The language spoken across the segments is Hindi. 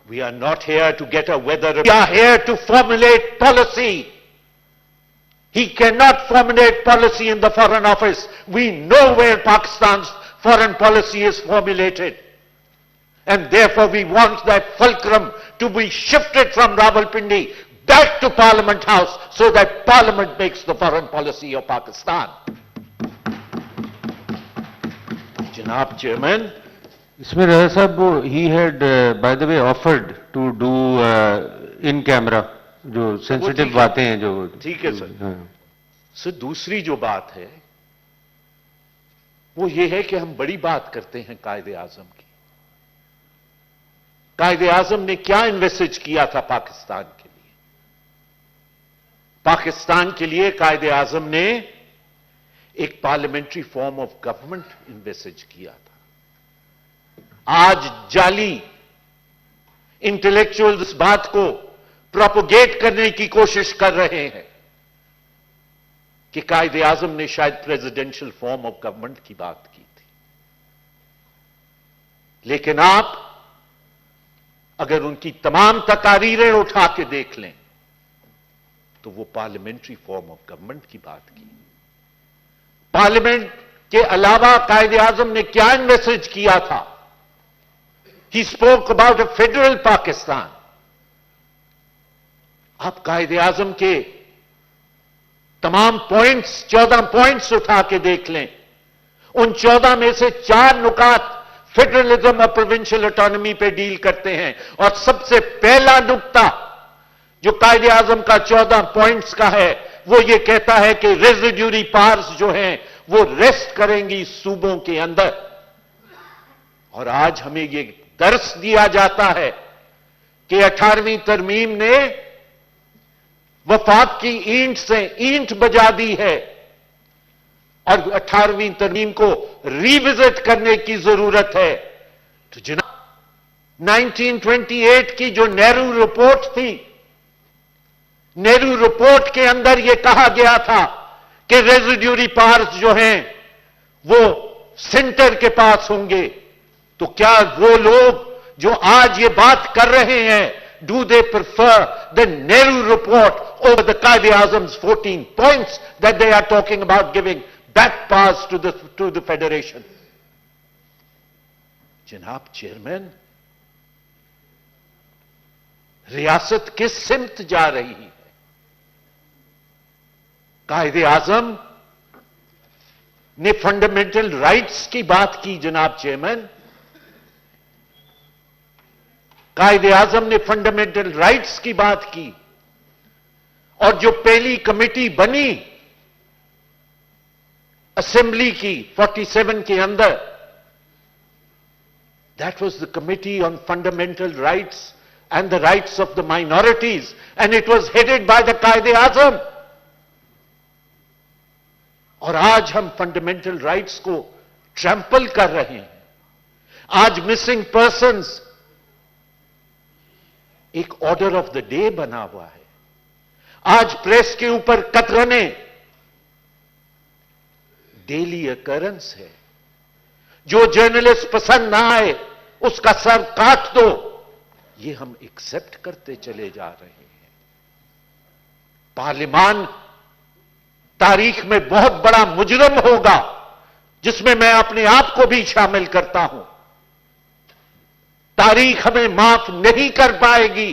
We are not here to get a weather. We are here to formulate policy. He cannot formulate policy in the Foreign Office. We know where Pakistan's foreign policy is formulated. And therefore we want that fulcrum to be shifted from Rawalpindi back to Parliament House so that Parliament makes the foreign policy of Pakistan. Janab Chairman, इसमें रहा साहब he had by the way offered to do in camera जो sensitive बातें हैं जो ठीक है सर। सर दूसरी जो बात है वो ये है कि हम बड़ी बात करते हैं कायदे आजम की। कायदे आजम ने क्या इन्वेस्टिज किया था पाकिस्तान के लिए? पाकिस्तान के लिए कायदे आजम ने एक पार्लियामेंट्री फॉर्म ऑफ गवर्नमेंट इन्वेस्टिज किया था। आज जाली इंटेलेक्चुअल्स इस बात को प्रोपोगेट करने की कोशिश कर रहे हैं कि कायदे आजम ने शायद प्रेसिडेंशियल फॉर्म ऑफ गवर्नमेंट की बात की थी। लेकिन आप अगर उनकी तमाम तकारीरें उठा के देख लें तो वो पार्लियामेंट्री फॉर्म ऑफ गवर्नमेंट की बात की। पार्लियामेंट के अलावा कायदे आजम ने क्या इन्वेस्टिज किया था? He spoke about a federal Pakistan. आप कायदे आजम के तमाम पॉइंट्स 14 पॉइंट्स उठा के देख लें, उन 14 में से 4 नुकात फेडरलिज्म और प्रोविंशियल ऑटोनॉमी पे डील करते हैं। और सबसे पहला नुक्ता जो कायदे आजम का 14 पॉइंट्स का है वो ये कहता है कि रेजिड्यूरी पावर्स जो हैं वो रेस्ट करेंगी सूबों के अंदर। और आज हमें ये दर्स दिया जाता है कि 18वीं तरमीम ने वफाक की ईंट से ईंट बजा दी है और 18वीं तरमीम को रिविजिट करने की जरूरत है। तो जनाब 1928 की जो नेहरू रिपोर्ट थी, नेहरू रिपोर्ट के अंदर यह कहा गया था कि रेजिड्यूरी पावर्स जो हैं वो सेंटर के पास होंगे। तो क्या वो लोग जो आज ये बात कर रहे हैं, do they prefer the Nehru report over the Quaid-e-Azam's 14 points that they are talking about giving back powers to the Federation? जनाब चेयरमैन, रियासत किस सिमत जा रही है? कायदे-आजम ने फंडामेंटल राइट्स की बात की जनाब चेयरमैन। कायदे आजम ने फंडामेंटल राइट्स की बात की और जो पहली कमेटी बनी असेंबली की 47 के अंदर, that was the committee on fundamental rights and the rights of the minorities and it was headed by the कायदे आजम। और आज हम फंडामेंटल राइट्स को ट्रैम्पल कर रहे हैं। आज मिसिंग पर्सन्स एक ऑर्डर ऑफ द डे बना हुआ है। आज प्रेस के ऊपर कतरने डेली अकरेंस है। जो जर्नलिस्ट पसंद ना आए उसका सर काट दो, ये हम एक्सेप्ट करते चले जा रहे हैं। पार्लियामान तारीख में बहुत बड़ा मुजरम होगा जिसमें मैं अपने आप को भी शामिल करता हूं। तारीख हमें माफ नहीं कर पाएगी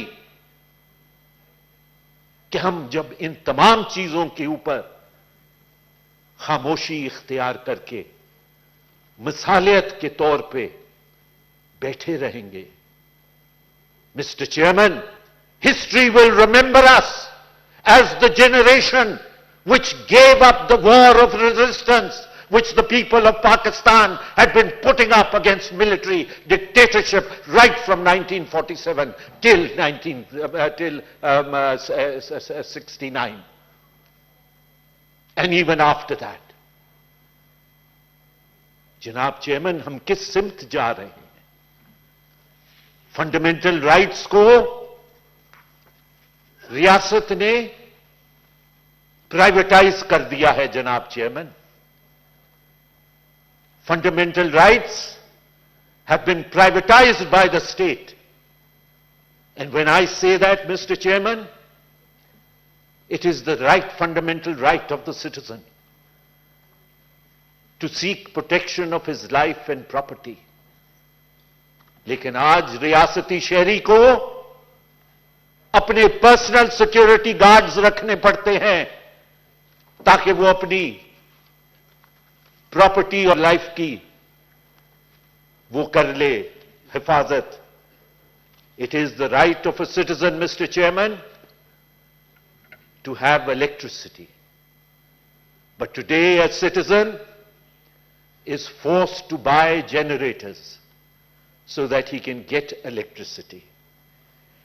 कि हम जब इन तमाम चीजों के ऊपर खामोशी इख्तियार करके मिसालियत के तौर पे बैठे रहेंगे। Mister chairman, history will remember us as the generation which gave up the war of resistance which the people of Pakistan had been putting up against military dictatorship right from 1947 till 69 and even after that. जनाब चेयरमैन, हम किस सिमत जा रहे हैं? फंडामेंटल राइट्स को रियासत ने प्राइवेटाइज कर दिया है जनाब chairman. Fundamental rights have been privatized by the state. And when I say that, Mr. Chairman, it is the right, fundamental right of the citizen to seek protection of his life and property. लेकिन आज रियासती शहरी को अपने पर्सनल सिक्योरिटी गार्ड्स रखने पड़ते हैं ताकि वो अपनी प्रॉपर्टी और लाइफ की वो कर ले हिफाजत. It is the right of a citizen, Mr. Chairman, to have electricity. But today a citizen is forced to buy generators so that he can get electricity.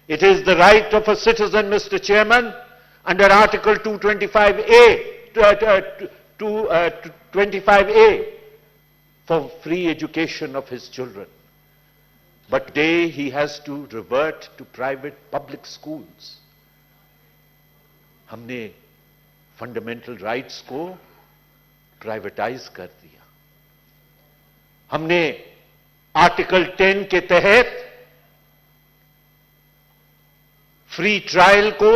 It is the right of a citizen, Mr. Chairman, under Article 225A for free education of his children. But today he has to revert to private public schools. हमने फंडामेंटल राइट्स को प्राइवेटाइज कर दिया. हमने आर्टिकल 10 के तहत फ्री ट्रायल को,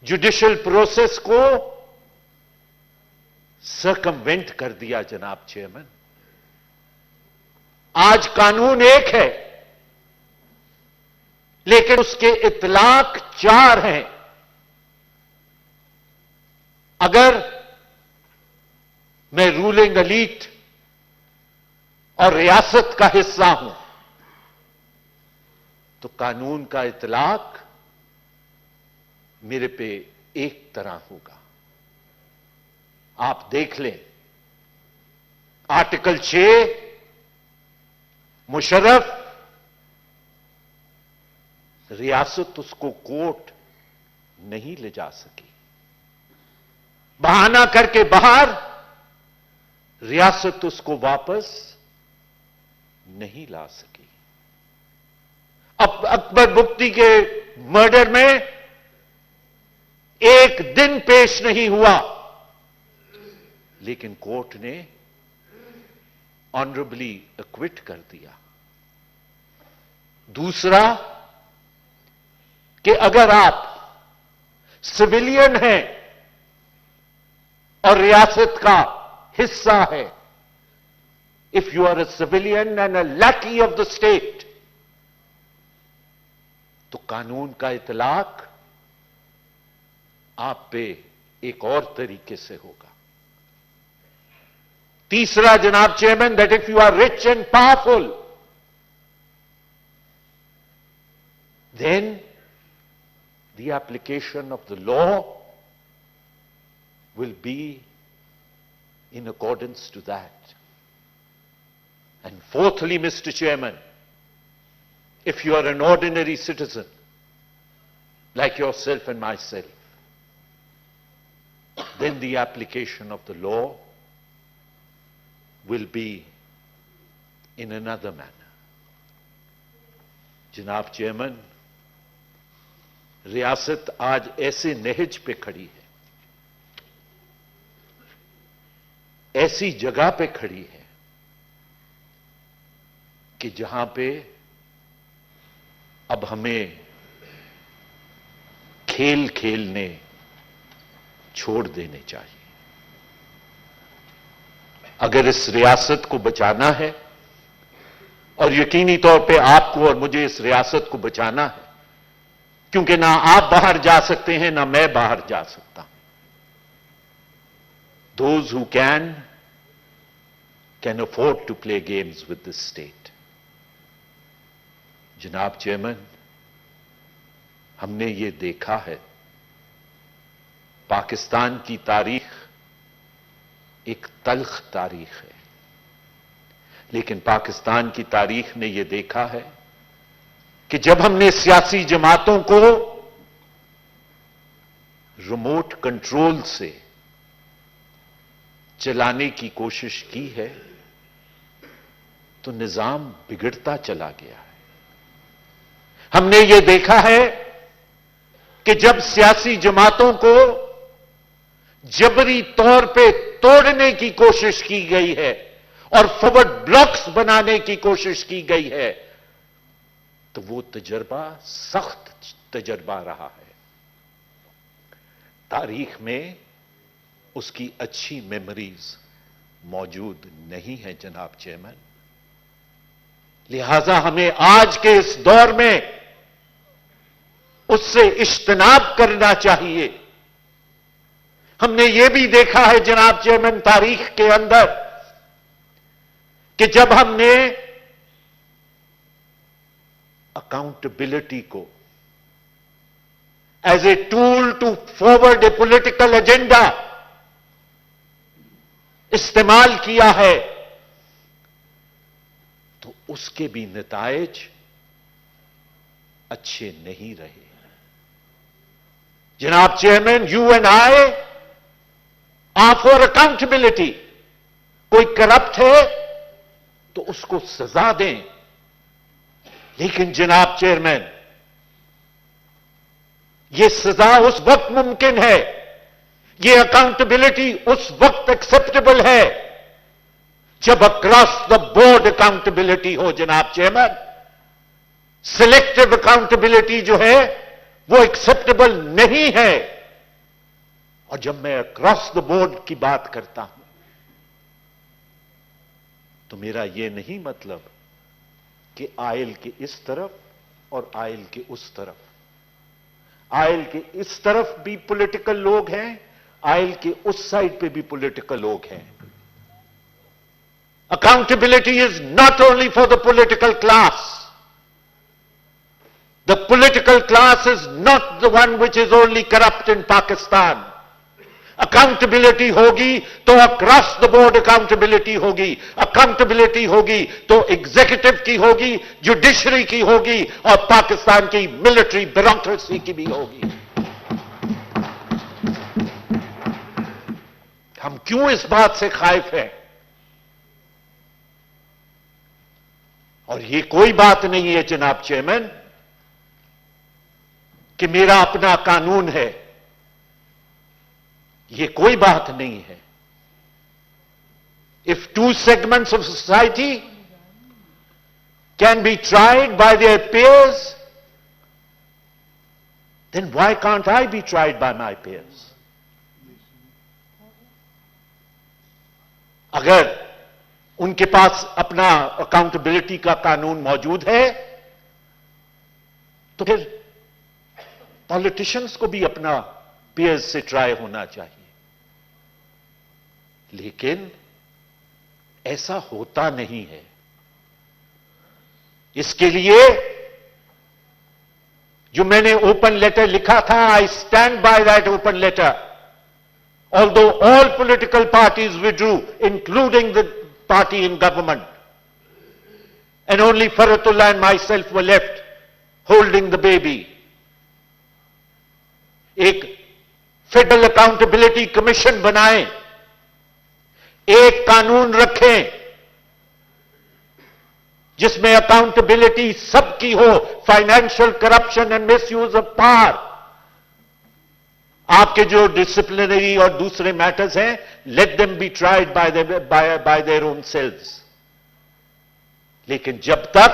जुडिशियल प्रोसेस को सर्कमवेंट कर दिया. जनाब चेयरमैन, आज कानून एक है लेकिन उसके इतलाक 4 हैं. अगर मैं रूलिंग एलीट और रियासत का हिस्सा हूं तो कानून का इतलाक मेरे पे एक तरह होगा. आप देख लें, आर्टिकल 6 मुशर्रफ, रियासत उसको कोर्ट नहीं ले जा सकी. बहाना करके बाहर, रियासत उसको वापस नहीं ला सकी. अब अकबर बुख्ती के मर्डर में एक दिन पेश नहीं हुआ लेकिन कोर्ट ने ऑनरेबली एक्विट कर दिया. दूसरा कि अगर आप सिविलियन हैं और रियासत का हिस्सा है, if you are a civilian and a lackey of the state, तो कानून का इतलाक आप पे एक और तरीके से होगा. तीसरा, जनाब chairman, that if you are rich and powerful, then the application of the law will be in accordance to that. And fourthly, Mr. Chairman, if you are an ordinary citizen like yourself and myself, then the application of the law will be in another manner. Janab Chairman, रियासत आज ऐसे नहज पे खड़ी है, ऐसी जगह पे खड़ी है कि जहां पे अब हमें खेल खेलने छोड़ देने चाहिए. अगर इस रियासत को बचाना है, और यकीनी तौर पे आपको और मुझे इस रियासत को बचाना है, क्योंकि ना आप बाहर जा सकते हैं ना मैं बाहर जा सकता हूं. Those who can afford to play games with this state. जनाब चेयरमैन, हमने ये देखा है, पाकिस्तान की तारीख एक तल्ख तारीख है, लेकिन पाकिस्तान की तारीख ने यह देखा है कि जब हमने सियासी जमातों को रिमोट कंट्रोल से चलाने की कोशिश की है तो निजाम बिगड़ता चला गया है. हमने ये देखा है कि जब सियासी जमातों को जबरी तौर पे तोड़ने की कोशिश की गई है और फॉरवर्ड ब्लॉक्स बनाने की कोशिश की गई है, तो वो तजर्बा सख्त तजर्बा रहा है। तारीख में उसकी अच्छी मेमोरीज मौजूद नहीं है जनाब चेयरमैन। लिहाजा हमें आज के इस दौर में उससे इज्तनाब करना चाहिए। हमने यह भी देखा है जनाब चेयरमैन तारीख के अंदर कि जब हमने अकाउंटेबिलिटी को as a tool to forward a political agenda इस्तेमाल किया है, तो उसके भी नतायज अच्छे नहीं रहे। जनाब chairman, you and I R for accountability. कोई करप्ट है तो उसको सजा दें, लेकिन जनाब चेयरमैन, यह सजा उस वक्त मुमकिन है, यह अकाउंटेबिलिटी उस वक्त एक्सेप्टेबल है जब अक्रॉस द बोर्ड अकाउंटेबिलिटी हो जनाब चेयरमैन। सिलेक्टिव अकाउंटेबिलिटी जो है वो एक्सेप्टेबल नहीं है। और जब मैं अक्रॉस द बोर्ड की बात करता हूं तो मेरा यह नहीं मतलब कि आयल के इस तरफ और आयल के उस तरफ, आयल के इस तरफ भी पॉलिटिकल लोग हैं, आयल के उस साइड पे भी पॉलिटिकल लोग हैं। Accountability is not only for the political class. The political class is not the one which is only corrupt in Pakistan. Accountability होगी तो across the board accountability होगी, accountability होगी तो executive की होगी, judiciary की होगी और पाकिस्तान की military bureaucracy की भी होगी। हम क्यों इस बात से खाइफ हैं? और ये कोई बात नहीं है जनाब चेयरमैन कि मेरा अपना कानून है, यह कोई बात नहीं है। If two segments of society can be tried by their peers, then why can't I be tried by my peers? अगर उनके पास अपना अकाउंटेबिलिटी का कानून मौजूद है तो फिर पॉलिटिशियंस को भी अपना पीयर्स से ट्राई होना चाहिए। लेकिन ऐसा होता नहीं है। इसके लिए जो मैंने ओपन लेटर लिखा था, I stand by that open letter, although all political parties withdrew including the party in government, and only Farhatullah and myself were left holding the baby. एक फेडरल अकाउंटेबिलिटी कमीशन बनाएं, एक कानून रखें जिसमें अकाउंटेबिलिटी सबकी हो, financial corruption and misuse of power. आपके जो डिसिप्लिनरी और दूसरे मैटर्स हैं, let them be tried by their own selves. लेकिन जब तक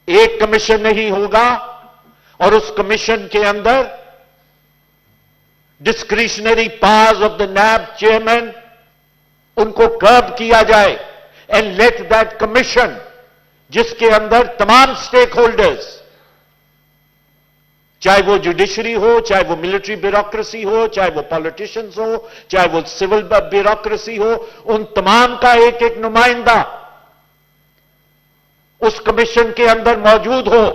एक कमीशन नहीं होगा और उस कमीशन के अंदर discretionary powers of the NAB chairman उनको कर्ब किया जाए, एंड लेट दैट कमीशन जिसके अंदर तमाम स्टेक होल्डर्स, चाहे वो जुडिशरी हो, चाहे वो मिलिट्री ब्यूरोक्रेसी हो, चाहे वो पॉलिटिशियंस हो, चाहे वो सिविल ब्यूरोक्रेसी हो, उन तमाम का एक एक नुमाइंदा उस कमीशन के अंदर मौजूद हो,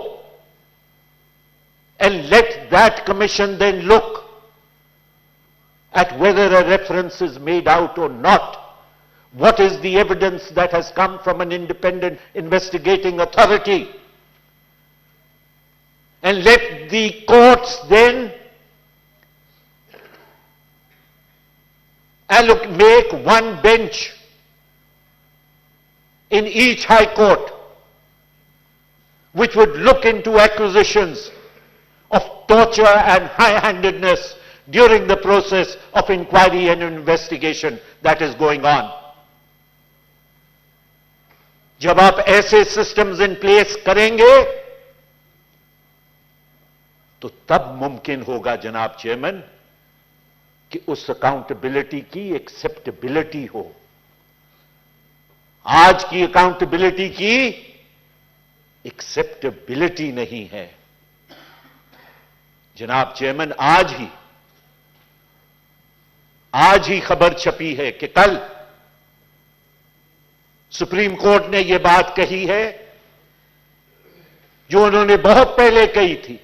and let that commission then look at whether a reference is made out or not. What is the evidence that has come from an independent investigating authority? And let the courts then make one bench in each high court which would look into accusations of torture and high-handedness during the process of inquiry and investigation that is going on. जब आप ऐसे सिस्टम्स इन प्लेस करेंगे तो तब मुमकिन होगा जनाब चेयरमैन कि उस अकाउंटेबिलिटी की एक्सेप्टेबिलिटी हो। आज की अकाउंटेबिलिटी की एक्सेप्टेबिलिटी नहीं है। जनाब चेयरमैन, आज ही खबर छपी है कि कल सुप्रीम कोर्ट ने यह बात कही है जो उन्होंने बहुत पहले कही थी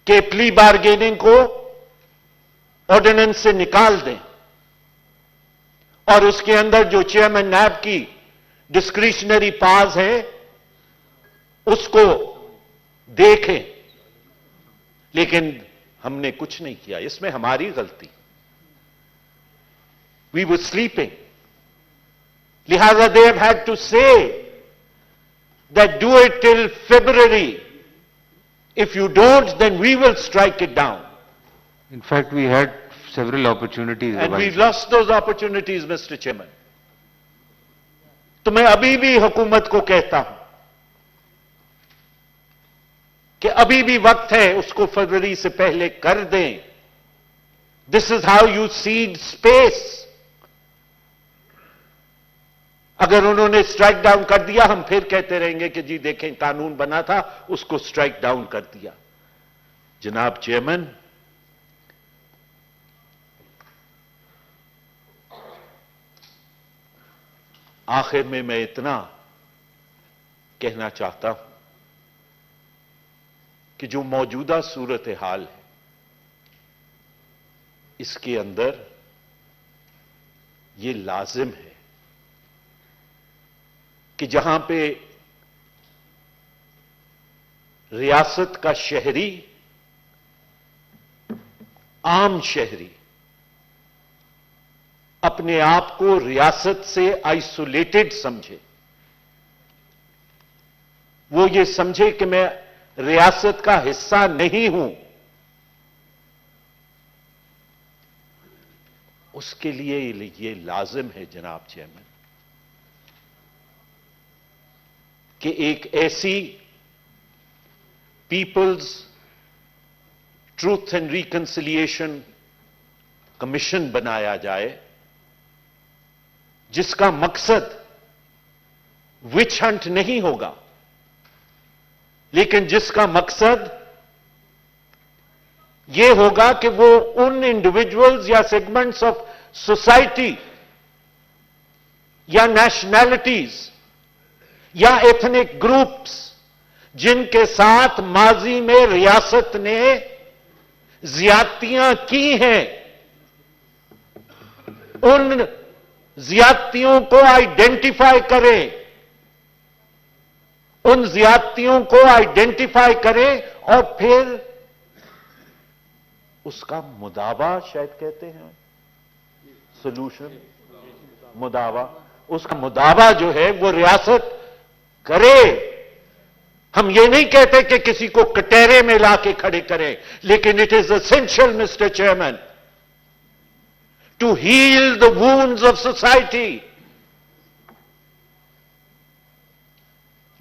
कि प्ली बार्गेनिंग को ऑर्डिनेंस से निकाल दें और उसके अंदर जो चेयरमैन नैब की डिस्क्रिशनरी पावर्स हैं उसको देखें। लेकिन हमने कुछ नहीं किया, इसमें हमारी गलती। वी वर स्लीपिंग, लिहाजा they have had to say that do it till February. If you don't, then we will strike it down. In fact, we had several opportunities. And we lost those opportunities, Mr. Chairman. तो मैं अभी भी हुकूमत को कहता हूं कि अभी भी वक्त है, उसको फरवरी से पहले कर दें। This is how you seed space. अगर उन्होंने स्ट्राइक डाउन कर दिया, हम फिर कहते रहेंगे कि जी देखें कानून बना था, उसको स्ट्राइक डाउन कर दिया। जनाब चेयरमैन, आखिर में मैं इतना कहना चाहता हूं कि जो मौजूदा सूरत हाल है, इसके अंदर यह लाजिम है कि जहां पे रियासत का शहरी, आम शहरी अपने आप को रियासत से आइसोलेटेड समझे, वो ये समझे कि मैं रियासत का हिस्सा नहीं हूं, उसके लिए ये लाजिम है जनाब चेयरमैन कि एक ऐसी people's truth and reconciliation commission बनाया जाए जिसका मकसद विच हंट नहीं होगा, लेकिन जिसका मकसद यह होगा कि वो उन इंडिविजुअल्स या सेगमेंट्स ऑफ सोसाइटी या नेशनैलिटीज या एथनिक ग्रुप्स जिनके साथ माजी में रियासत ने ज्यादतियां की हैं, उन ज्यादतियों को आइडेंटिफाई करें, उन ज्यादतियों को आइडेंटिफाई करें और फिर उसका मुदावा, शायद कहते हैं सॉल्यूशन, मुदावा, उसका मुदावा जो है वो रियासत करे। हम ये नहीं कहते कि किसी को कटहरे में लाके खड़े करें, लेकिन it is essential mister chairman to heal the wounds of society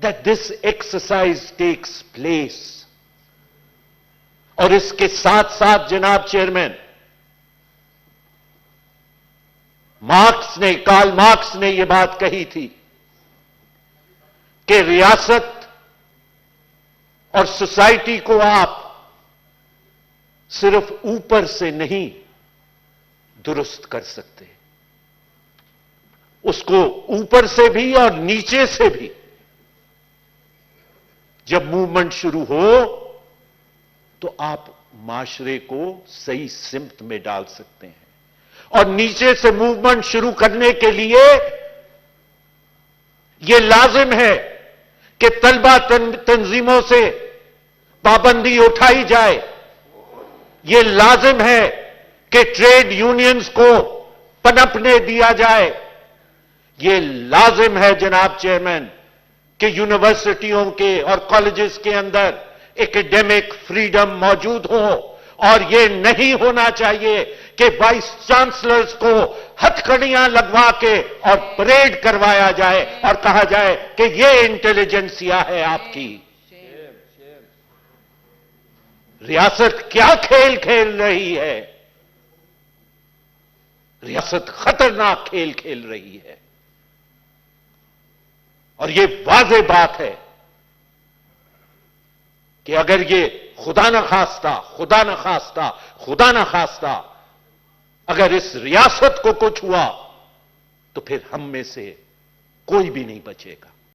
that this exercise takes place. और इसके साथ साथ जनाब चेयरमैन, कार्ल मार्क्स ने यह बात कही थी कि रियासत और सोसाइटी को आप सिर्फ ऊपर से नहीं दुरुस्त कर सकते, उसको ऊपर से भी और नीचे से भी जब मूवमेंट शुरू हो तो आप माशरे को सही सिमत में डाल सकते हैं। और नीचे से मूवमेंट शुरू करने के लिए यह लाजिम है कि तलबा तंजीमों से पाबंदी उठाई जाए, यह लाजिम है कि ट्रेड यूनियंस को पनपने दिया जाए, यह लाजिम है जनाब चेयरमैन कि यूनिवर्सिटियों के और कॉलेजेस के अंदर एकेडमिक फ्रीडम मौजूद हो और ये नहीं होना चाहिए कि वाइस चांसलर्स को हथकड़ियां लगवा के और परेड करवाया जाए और कहा जाए कि ये इंटेलिजेंसिया है आपकी। रियासत क्या खेल खेल रही है? रियासत खतरनाक खेल खेल रही है और ये वाज़ेह बात है कि अगर ये खुदा न खास्ता अगर इस रियासत को कुछ हुआ तो फिर हम में से कोई भी नहीं बचेगा।